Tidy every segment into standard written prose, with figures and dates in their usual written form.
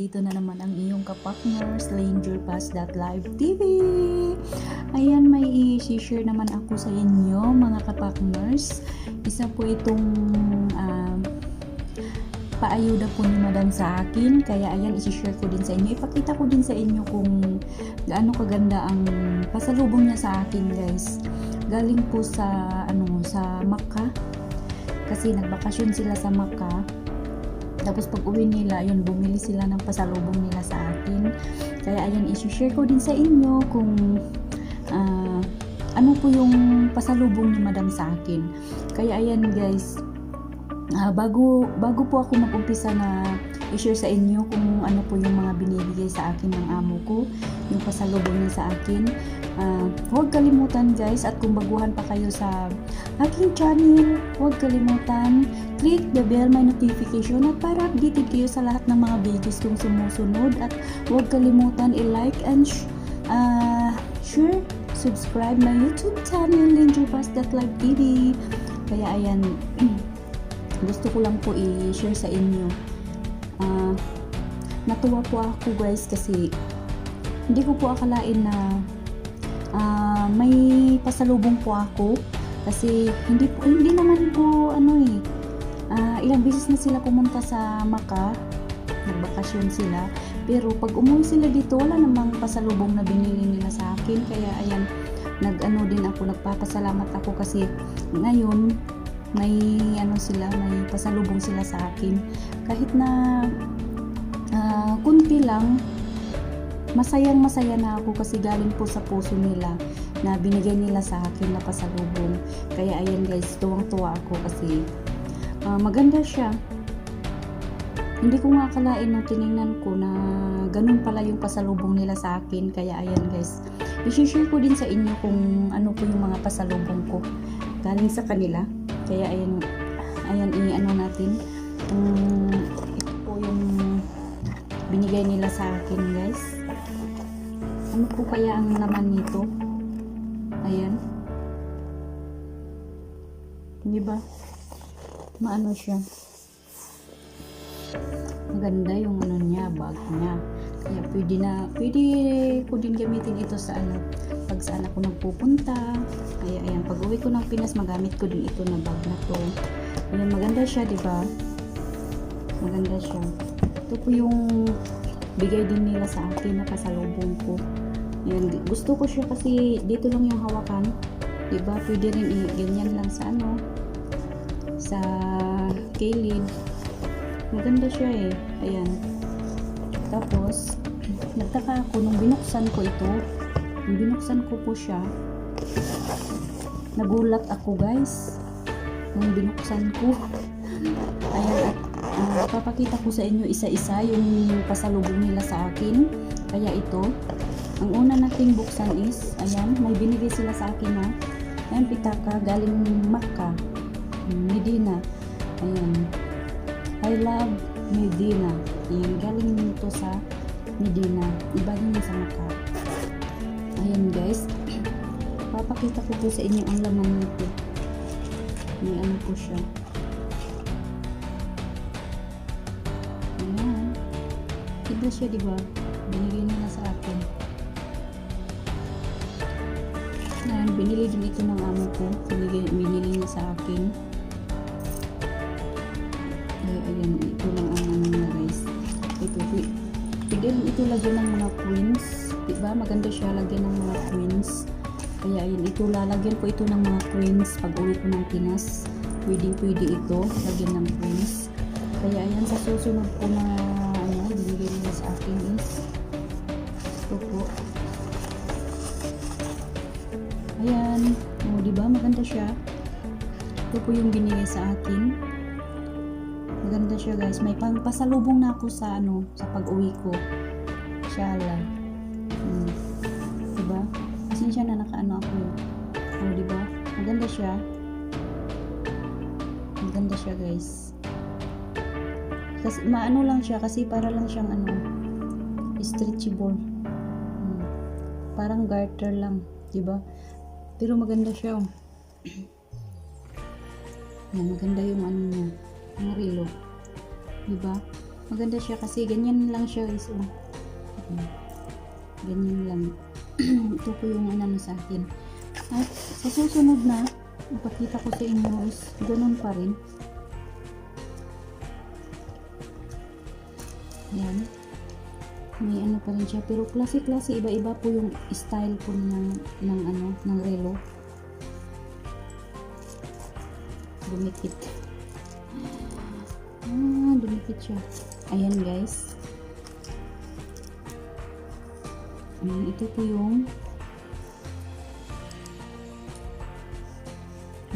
nandito na naman ang iyong kapartners, Live TV. Ayan, may i-share naman ako sa inyo mga kapartners. Isa po itong paayuda po ni Madam sa akin. Kaya ayan, i-share ko din sa inyo. Ipakita ko din sa inyo kung gaano kaganda ang pasalubong niya sa akin, guys. Galing po sa sa Macca. Kasi nagbakasyon sila sa Macca. Tapos pag uwi nila, yun, bumili sila ng pasalubong nila sa akin. Kaya ayan, i-share ko din sa inyo kung ano po yung pasalubong ni Madam sa akin. Kaya ayan guys, bago po ako mag-umpisa na i-share sa inyo kung ano po yung mga binibigay sa akin ng amo ko, yung pasalubong niya sa akin. Huwag kalimutan guys, at kung baguhan pa kayo sa aking channel, huwag kalimutan click the bell, may notification, at para updated kayo sa lahat ng mga videos kong sumusunod. At huwag kalimutan i-like and share, subscribe my YouTube channel, Live TV. Kaya ayan, gusto ko lang po i-share sa inyo. Natuwa po ako guys kasi hindi ko po akalain na may pasalubong po ako, kasi hindi naman po ilang beses na sila pumunta sa Macca, nagbakasyon sila, pero pag umuwi sila dito wala namang pasalubong na binili nila sa akin. Kaya ayan, nagpapasalamat ako kasi ngayon may may pasalubong sila sa akin. Kahit na kunti lang, masayang masaya na ako kasi galing po sa puso nila na binigay nila sa akin na pasalubong. Kaya ayan guys, tuwang-tuwa ako kasi maganda siya. Hindi ko nga akalain nung tinignan ko na ganun pala yung pasalubong nila sa akin. Kaya ayan guys, i-share ko din sa inyo kung ano po yung mga pasalubong ko galing sa kanila. Kaya ayan natin. Ito po yung binigay nila sa akin guys. Ano po kaya ang laman nito? Ayan. Di ba? Maano siya? Maganda yung niya, bag niya. Kaya pwede ko din gamitin ito sa pag saan ako nagpupunta. Kaya ayan, pag uwi ko ng Pinas, magamit ko din ito na bag na to. Ayan, maganda siya, di ba? Maganda siya. Ito po yung bigay din nila sa akin na pasalubong ko. Ayan, gusto ko siya kasi dito lang yung hawakan. Di ba? Pwede rin ganyan lang sa sa kilid. Maganda siya Ayan. Tapos nagtaka ako nung binuksan ko ito. Nung binuksan ko po siya, nagulat ako guys nung binuksan ko. Ayan, at papakita ko sa inyo isa-isa yung pasalubong nila sa akin. Kaya ito, ang una nating buksan is, ayan, may binigay sila sa akin na ayan, pitaka galing Macca, Medina. Ayan, I love Medina. Ayan, galing nito sa Medina, iba din sa Macca. Ayan guys, papakita ko po sa inyo ang laman nito. May po siya. Ayan, iba siya, diba? Binigay nila sa akin. Ayan, binili din ito ng amo ko. Binili niya sa akin. Ayan, ito lang ang niya guys. Pwede rin ito lagyan ng mga queens. Diba? Maganda siya lagyan ng mga queens. Kaya ayan, lalagyan ko ito ng mga queens pag uwi ko ng Pinas. Pwede ito lagyan ng queens. Kaya ayan, sa susunod ko na binigay nila sa akin is ito po. Ayan, diba? Maganda siya. Ito po yung binigay sa akin. Maganda siya guys. May pasalubong na ako sa sa pag-uwi ko. Inshallah. Diba? Pasensya na ako. Diba? Maganda siya. Maganda siya guys. Kasi maano lang siya kasi para lang siyang stretchable. Parang garter lang, 'di ba? Pero maganda siya. Yan, maganda yung niya, ang relo. 'Di ba? Maganda siya kasi ganyan lang siya guys. Ganyan lang. Ito po yung ano sa akin. At sa susunod na, ipakita ko sa inyo is ganun pa rin. Yan. May ano pa rin siya. Pero klase-klase, iba-iba po yung style po ng relo. Dumikit. Dumikit siya. Ayan guys. Ito po yung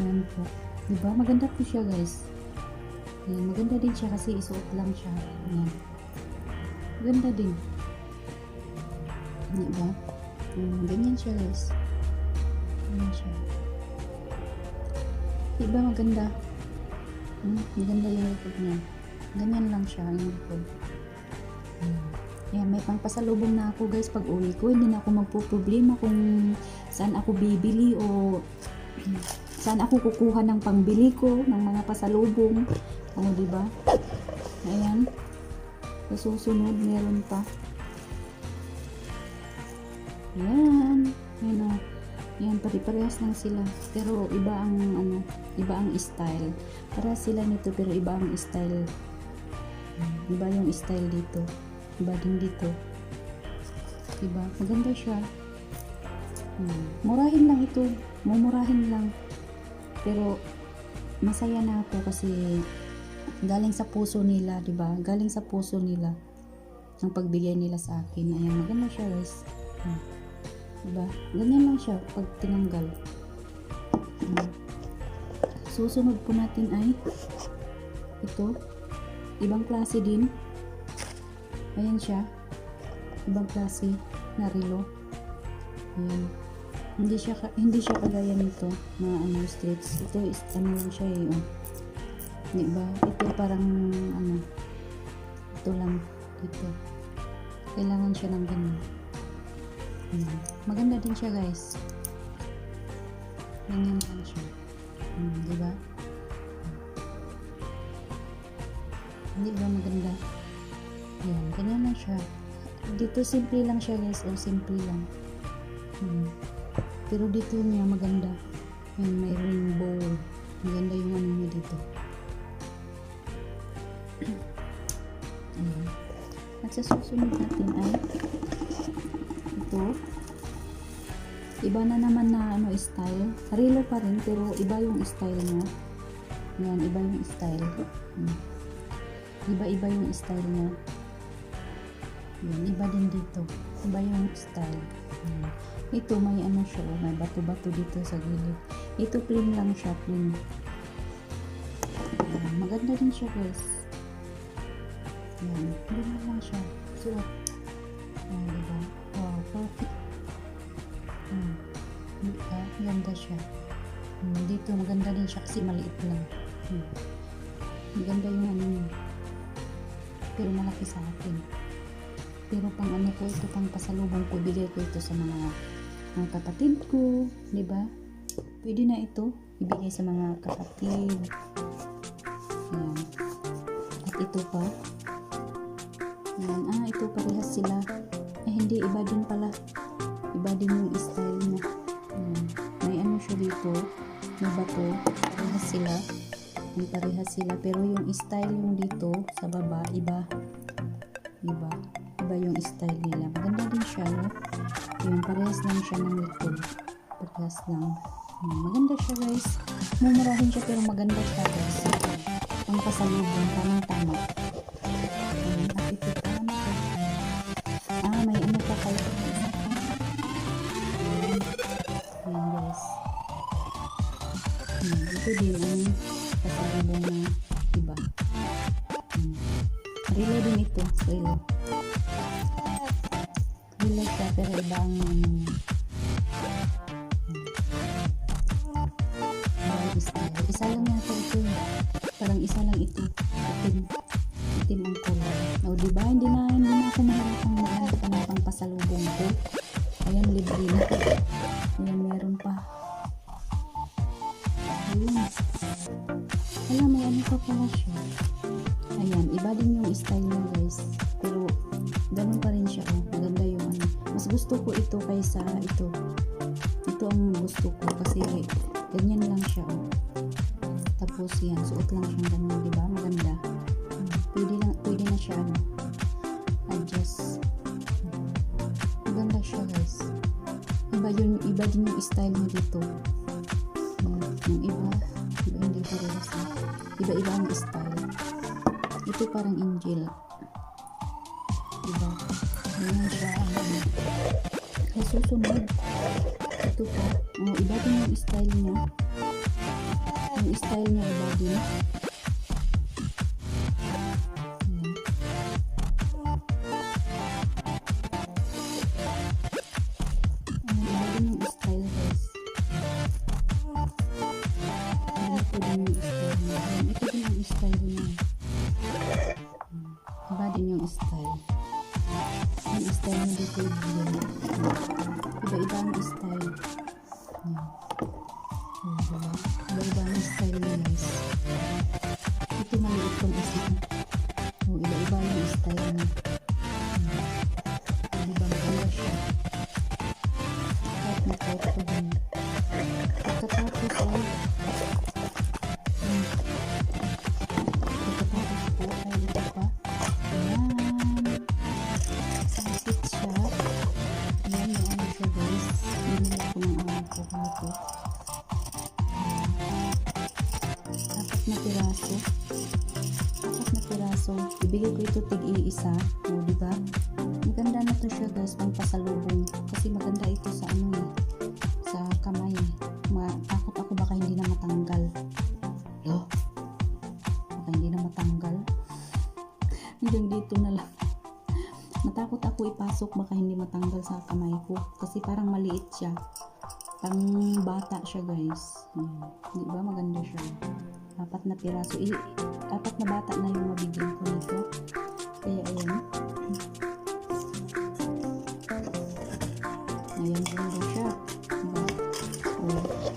ayan po. Diba? Maganda po siya guys. Ayan. Maganda din siya kasi isuot lang siya. Ayan. Maganda din. Diba? Ganyan siya guys. Ganyan siya. Diba maganda? Maganda yung likod niya. Ganyan lang siya yung likod. Yan, may pangpasalubong na ako guys pag uwi ko. Hindi na ako magpo-problema kung saan ako bibili o saan ako kukuha ng pangbili ko ng mga pasalubong. Diba? Ayan. Sa susunod, meron pa. Yan. Yan o. Yan, pare-parehas lang sila. Pero iba ang iba ang style. Para sila nito pero iba ang style. Iba yung style dito. Iba din dito. Diba? Maganda siya. Murahin lang ito. Mumurahin lang. Pero masaya na ako kasi galing sa puso nila, diba? Galing sa puso nila ang pagbigay nila sa akin. Ayan, maganda siya guys. Diba? Ganyan lang siya pag tinanggal. Susunod po natin ay ito. Ibang klase din. Ayan siya. Ibang klase na relo. Ayan. Hindi siya kagaya nito na stretch. Ito is lang siya eh. Diba? Ito parang ito lang dito. Kailangan siya ng ganun. Maganda din siya guys. Ganyan lang siya. Diba? Hindi ba maganda? Ayan, ganyan lang siya. Dito simple lang siya guys. Simple lang. Pero dito niya maganda. Ayan, may rainbow. Maganda yung niya dito. Ayan. At sa susunod natin ay ito. Iba na naman na style. Relo pa rin pero iba yung style niya. Ayan, iba yung style. Iba-iba yung style niya. Ayan, iba din dito. Iba yung style. Ito may siya. May bato-bato dito sa gilid. Ito plain lang siya. Plain. Ayan, maganda din siya guys. Ayan, ganyan lang siya. Suot. Ayan, diba? Wow, perfect. Ganda siya. Dito maganda din siya kasi maliit lang. Maganda yung niya. Pero malaki sa akin. Pero pang ko ito, pang pasalubong ko, bigay ko ito sa mga kapatid ko, diba? Pwede na ito ibigay sa mga kapatid. Ayan. At ito pa. Ayan. Ito parehas sila. Hindi, iba din pala. Iba din yung style niya. May siya dito. May bato. Parehas sila. May parehas sila. Pero yung style yung dito sa baba, iba. Iba yung style nila. Maganda din siya, no? Yung parehas lang siya ng likod. Parehas lang. Maganda siya, guys. Mumurahin siya pero maganda siya, guys. Ang pasalubong, tamang-tama. At ito pa, may pa kayo. Ayan, guys. Ito din ang pasalubong na iba. Relo din ito. Relo. Relo siya pero iba ang style. Isa lang yata ito. Parang isa lang ito. Itim ang kulay. Diba? Hindi na ako mahirapang maghanap pa ng pangpasalubong ko. Ayan, libre na. Ayan, meron pa. Ayun. Alam, may pa pala siya. Ayan, Iba din yung style niya guys. Pero ganun pa rin siya. Oh. Maganda yung ano. Mas gusto ko ito kaysa ito. Ito ang gusto ko kasi ganyan lang siya. Oh. Tapos yan, suot lang siyang ganun, diba? Maganda. Pwede na siya ano, adjust. Maganda siya guys. Iba din yung style mo dito. Yung iba hindi parehas. Iba-iba ang style. Ito parang angel. Diba? Ganyan siya. Kaya susunod. Ito pa. Iba din yung style niya. Yung style niya iba din. Iba din yung style guys. Ito din yung style niya. Ito din yung style niya. Iba din yung style. Yung style niya dito yung iba-iba ang style. Iba-iba ang style niya guys. Ito maliit kong isa. Iba-iba yung style niya. Iba maganda siya. Kahit na kahit ko din. Pagkatapos po ay ito pa. Ayan. Sunset siya. Ayan yung ano siya guys. Binili ko ng anak ko ganito. 4 na piraso. 4 na piraso. Ibigay ko ito tig-iisa. Diba? Maganda na to siya guys. Pang pasalubong. Kasi maganda ito sa ano eh. Sa kamay. Takot ako baka hindi na matanggal. Baka hindi na matanggal. Hanggang dito na lang. Natakot ako ipasok baka hindi matanggal sa kamay ko. Kasi parang maliit siya. Pang bata siya guys. Di ba maganda siya? 4 na piraso. 4 na bata na yung mabigyan ko nito. Kaya ayan. Ayan ganda siya.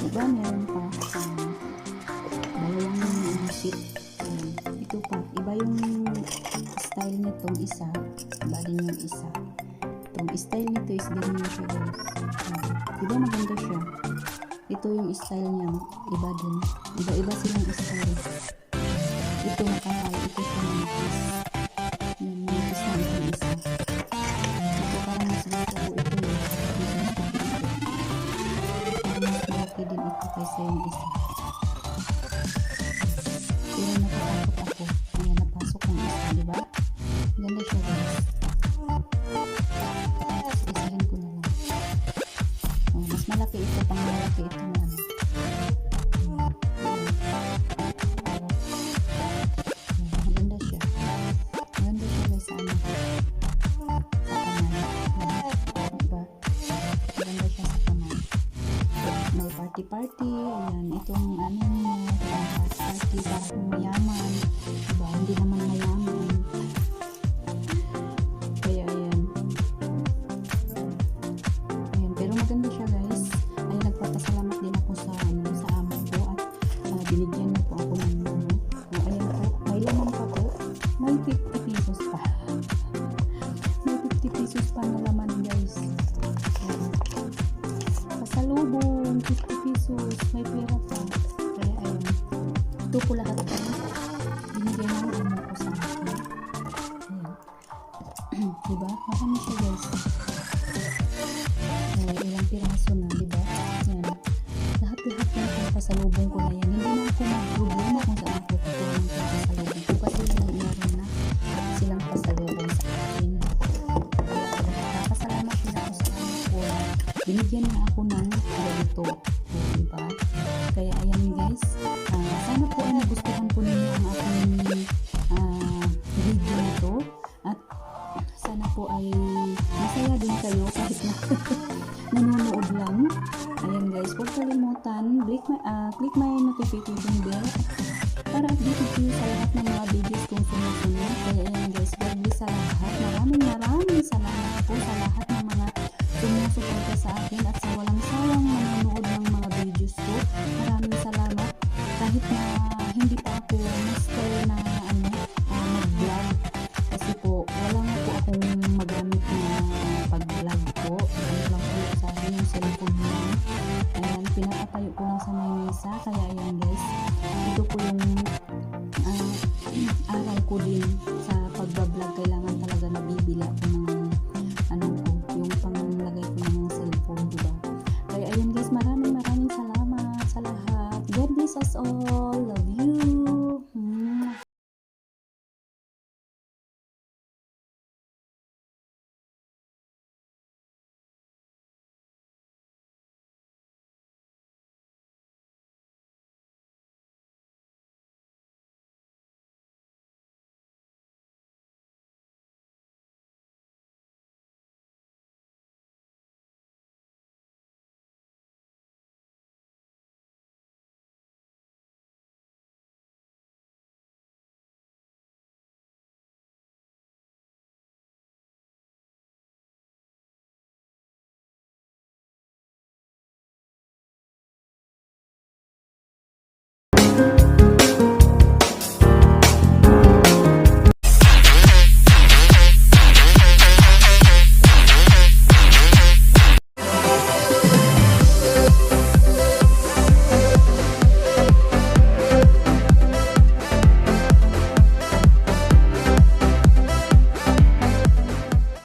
Diba meron pa dalawang sheet. Ito pa. Iba yung style nitong isa. Iba din yung isa. Itong style nito is ganyan siya guys. Diba maganda siya? Ito yung style niya. Iba din. Iba-iba silang style. Ito makapal. Ito siya manipis. Yan, manipis na itong isa. Ito parang mas gusto ko ito eh. Parang mas malaki din ito kaysa yung isa. Pero natatakot ako. Ayan, napasok ng isa. Diba? Ganda siya guys. Isahin ko na lang. Mas malaki ito. Pang malaki ito na. Maganda siya. Maganda siya guys sa ano. Sa kamay. Diba? Maganda siya sa kamay. May party-party. Ayan. Itong ano party para kung mayaman. Diba? Hindi naman mayaman. Kaya ayan. Ayan. Pero maganda siya guys. Ay nagpapasalamat din ako sa amo ko at binigyan niya po ako ng ayan po. May laman pa po. May 50 pesos pa. May 50 pesos pa na laman guys. Ayan. Pasalubong 50 pesos. May pera pa. Kaya ayan. Ito po lahat po. Binigyan niya ng amo ko sa akin. Ayan. Diba? Marami siya guys. Ilang piraso na, diba? Yan. Lahat-lahat ng pasalubong ko na yan. Hindi na ako mag-problema kung saan ako kukuha ng pasalubong ko kasi meron na silang pasalubong sa akin. Napasalamat din ako sa akin ko. Binigyan na ako ng ganito. Diba? Kaya ayan guys. Sana po ay nagustuhan po ninyo ang aking video na to. At sana po ay masaya din kayo kahit na nanonood lang. Ayan guys, huwag kalimutan click my notification bell para updated kayo sa lahat ng mga videos kong sumusunod. Kaya ayan guys, God bless sa lahat. Maraming salamat po sa lahat ng mga sumusuporta sa akin at sa walang aral ko din sa pagbablog, kailangan talaga nabibili ako